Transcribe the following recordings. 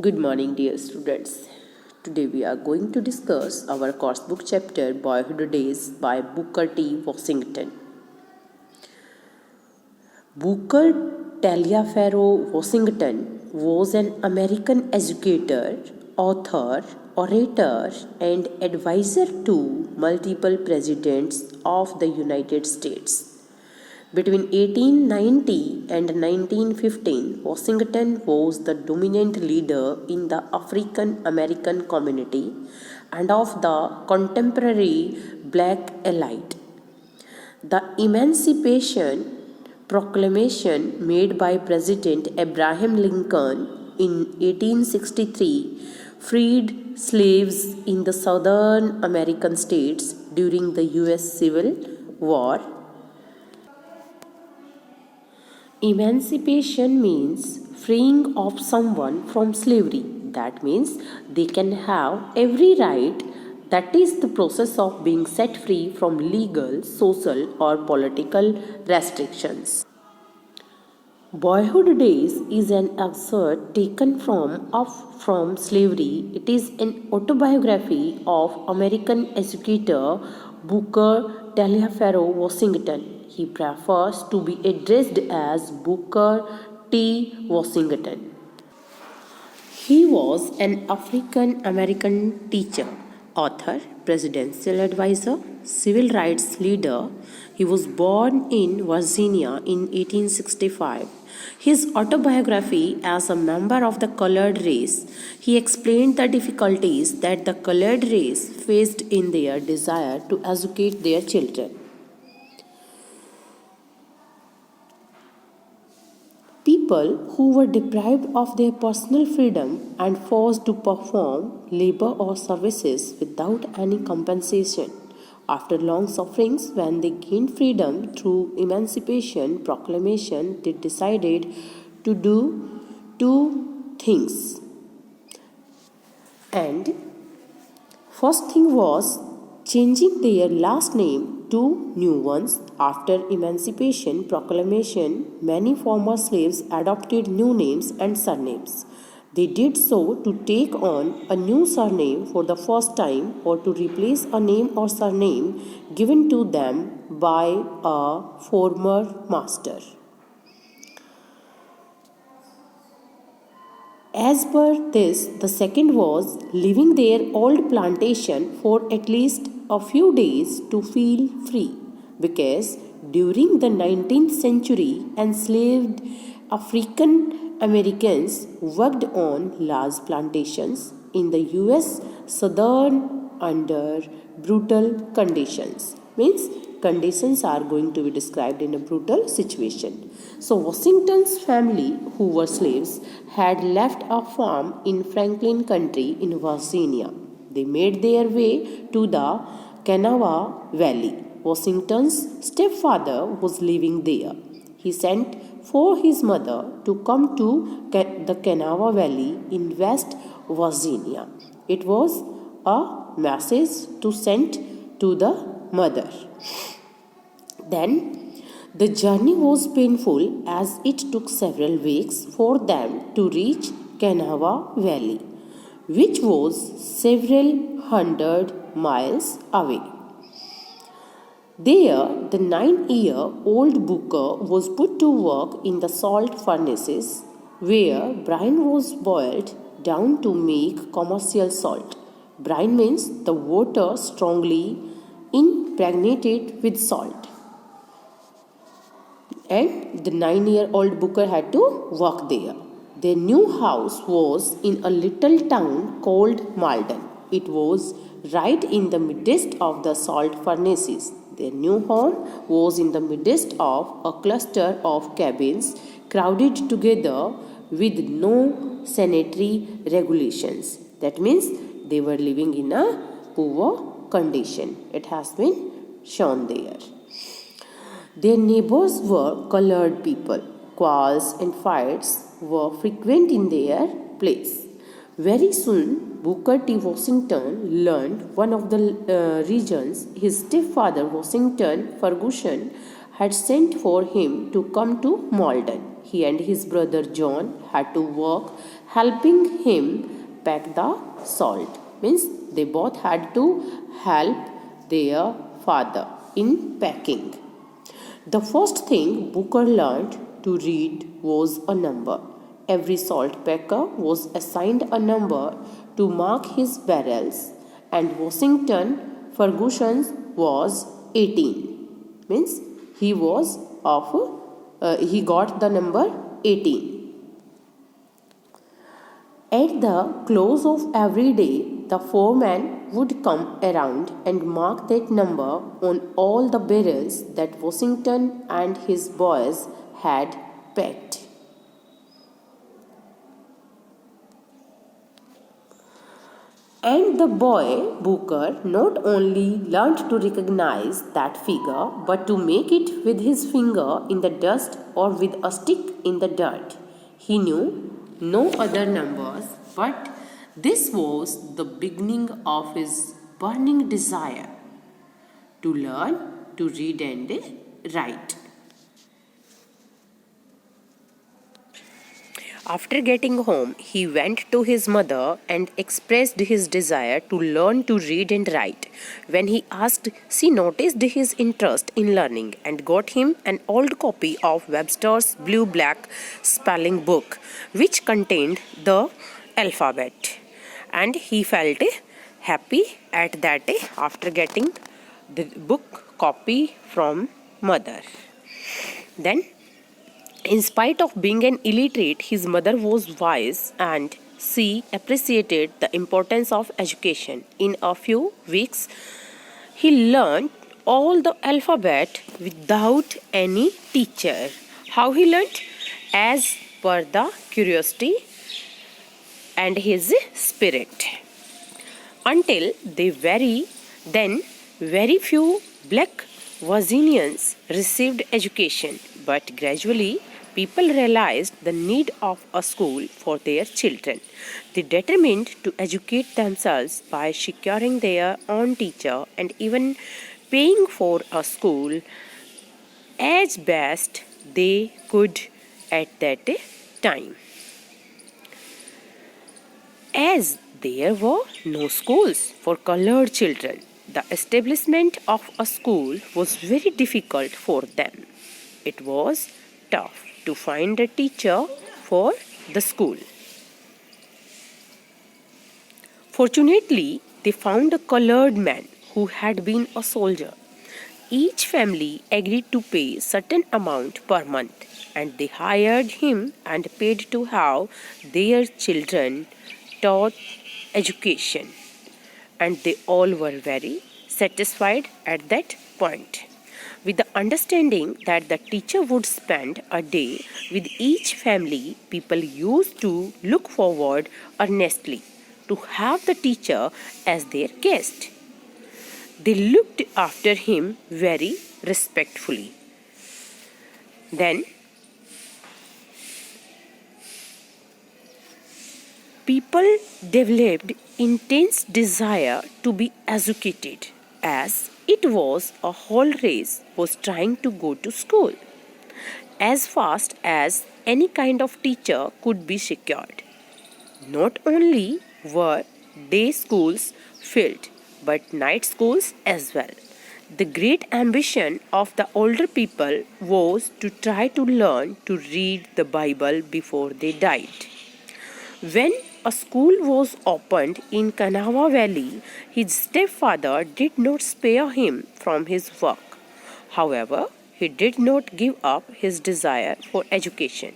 Good morning, dear students. Today we are going to discuss our course book chapter Boyhood Days by Booker T. Washington. Booker Taliaferro Washington was an American educator, author, orator, and advisor to multiple presidents of the United States. Between 1890 and 1915, Washington was the dominant leader in the African American community and of the contemporary black elite. The Emancipation Proclamation made by President Abraham Lincoln in 1863 freed slaves in the southern American states during the US Civil War. Emancipation means freeing of someone from slavery. That means they can have every right. That is the process of being set free from legal, social, or political restrictions. Boyhood Days is an excerpt taken from Slavery. It is an autobiography of American educator Booker Taliaferro Washington. He prefers to be addressed as Booker T. Washington. He was an African American teacher, author, presidential advisor, civil rights leader. He was born in Virginia in 1865. His autobiography as a member of the colored race, he explained the difficulties that the colored race faced in their desire to educate their children. People who were deprived of their personal freedom and forced to perform labor or services without any compensation. After long sufferings, when they gained freedom through Emancipation Proclamation, they decided to do two things. And first thing was changing their last name to new ones. After Emancipation Proclamation, many former slaves adopted new names and surnames. They did so to take on a new surname for the first time or to replace a name or surname given to them by a former master. As per this, the second was leaving their old plantation for at least a few days to feel free, because during the 19th century, enslaved African Americans worked on large plantations in the US southern under brutal conditions. Means conditions are going to be described in a brutal situation. So Washington's family, who were slaves, had left a farm in Franklin County in Virginia. They made their way to the Kanawha Valley. Washington's stepfather was living there. He sent for his mother to come to the Kanawha Valley in West Virginia. It was a message to send to the mother. Then the journey was painful as it took several weeks for them to reach Kanawha Valley, which was several hundred miles away. There, the 9-year-old Booker was put to work in the salt furnaces where brine was boiled down to make commercial salt. Brine means the water strongly impregnated with salt. And the 9-year-old Booker had to work there. Their new house was in a little town called Malden. It was right in the midst of the salt furnaces. Their new home was in the midst of a cluster of cabins crowded together with no sanitary regulations. That means they were living in a poor condition. It has been shown there. Their neighbors were colored people. Quarrels and fights were frequent in their place. Very soon, Booker T. Washington learned one of the regions his stepfather, Washington Ferguson, had sent for him to come to Malden. He and his brother John had to work helping him pack the salt. Means they both had to help their father in packing. The first thing Booker learned to read was a number. Every salt packer was assigned a number to mark his barrels, and Washington Ferguson's was 18. Means he got the number 18. At the close of every day, the foreman would come around and mark that number on all the barrels that Washington and his boys had packed. And the boy, Booker, not only learned to recognize that figure, but to make it with his finger in the dust or with a stick in the dirt. He knew no other numbers, but this was the beginning of his burning desire to learn to read and write. After getting home, he went to his mother and expressed his desire to learn to read and write. When he asked, she noticed his interest in learning and got him an old copy of Webster's blue-black spelling book, which contained the alphabet. And he felt happy at that after getting the book copy from mother. Then, in spite of being an illiterate, his mother was wise and she appreciated the importance of education. In a few weeks, he learned all the alphabet without any teacher. How he learned? As per the curiosity and his spirit. Until very few black Virginians received education, but gradually people realized the need of a school for their children. They determined to educate themselves by securing their own teacher and even paying for a school as best they could at that time. As there were no schools for colored children, the establishment of a school was very difficult for them. It was tough to find a teacher for the school. Fortunately, they found a colored man who had been a soldier. Each family agreed to pay certain amount per month, and they hired him and paid to have their children taught education. And they all were very satisfied at that point, with the understanding that the teacher would spend a day with each family. People used to look forward earnestly to have the teacher as their guest. They looked after him very respectfully. Then, people developed intense desire to be educated, as it was a whole race was trying to go to school as fast as any kind of teacher could be secured. Not only were day schools filled, but night schools as well. The great ambition of the older people was to try to learn to read the Bible before they died. When a school was opened in Kanawha Valley, his stepfather did not spare him from his work. However, he did not give up his desire for education.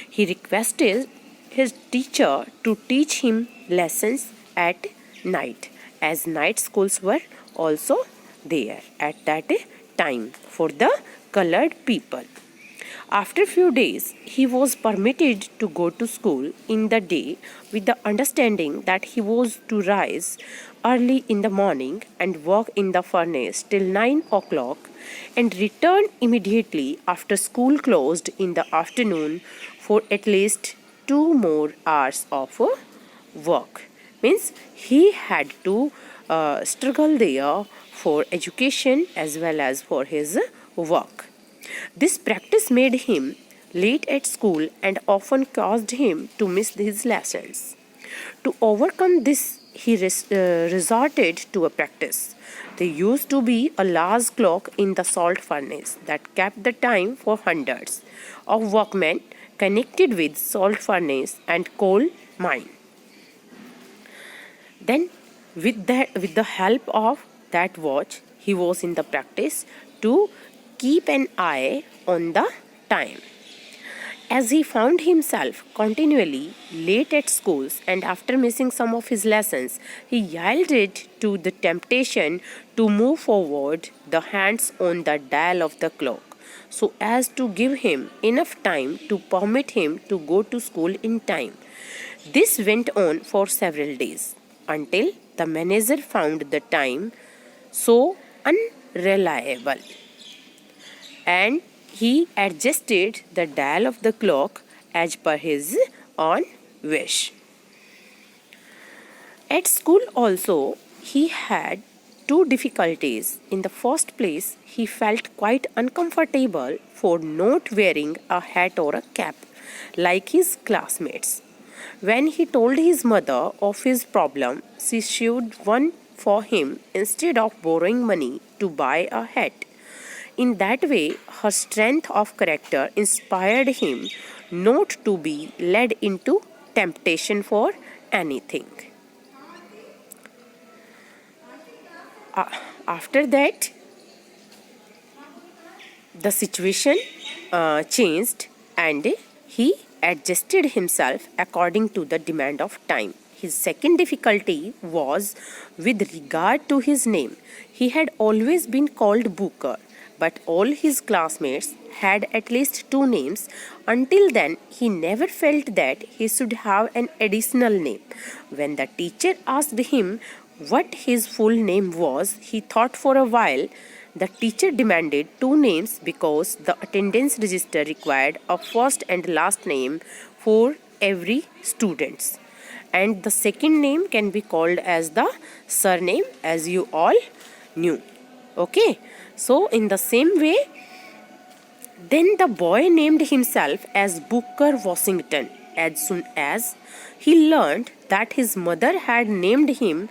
He requested his teacher to teach him lessons at night, as night schools were also there at that time for the colored people. After a few days, he was permitted to go to school in the day with the understanding that he was to rise early in the morning and work in the furnace till 9 o'clock and return immediately after school closed in the afternoon for at least 2 more hours of work. Means he had to struggle there for education as well as for his work. This practice made him late at school and often caused him to miss his lessons. To overcome this, he resorted to a practice. There used to be a large clock in the salt furnace that kept the time for hundreds of workmen connected with salt furnace and coal mine. Then, with the help of that watch, he was in the practice to keep an eye on the time. As he found himself continually late at schools and after missing some of his lessons, he yielded to the temptation to move forward the hands on the dial of the clock so as to give him enough time to permit him to go to school in time. This went on for several days until the manager found the time so unreliable and he adjusted the dial of the clock as per his own wish. At school also, he had two difficulties. In the first place, he felt quite uncomfortable for not wearing a hat or a cap like his classmates. When he told his mother of his problem, she sewed one for him instead of borrowing money to buy a hat. In that way, her strength of character inspired him not to be led into temptation for anything. After that, the situation changed and he adjusted himself according to the demand of time. His second difficulty was with regard to his name. He had always been called Booker, but all his classmates had at least two names. Until then, he never felt that he should have an additional name. When the teacher asked him what his full name was, he thought for a while. The teacher demanded two names because the attendance register required a first and last name for every student. And the second name can be called as the surname, as you all knew. Okay, so in the same way, then the boy named himself as Booker Washington. As soon as he learned that his mother had named him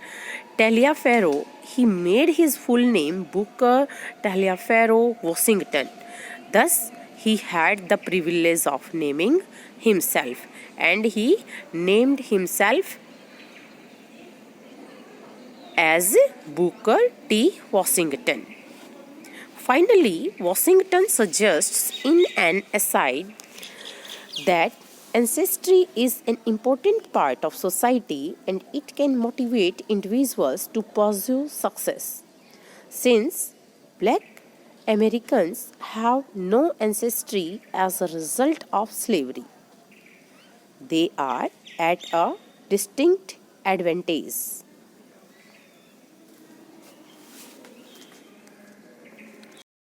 Taliaferro, he made his full name Booker Taliaferro Washington. Thus, he had the privilege of naming himself, and he named himself as Booker T. Washington. Finally, Washington suggests in an aside that ancestry is an important part of society and it can motivate individuals to pursue success. Since black Americans have no ancestry as a result of slavery, they are at a distinct advantage.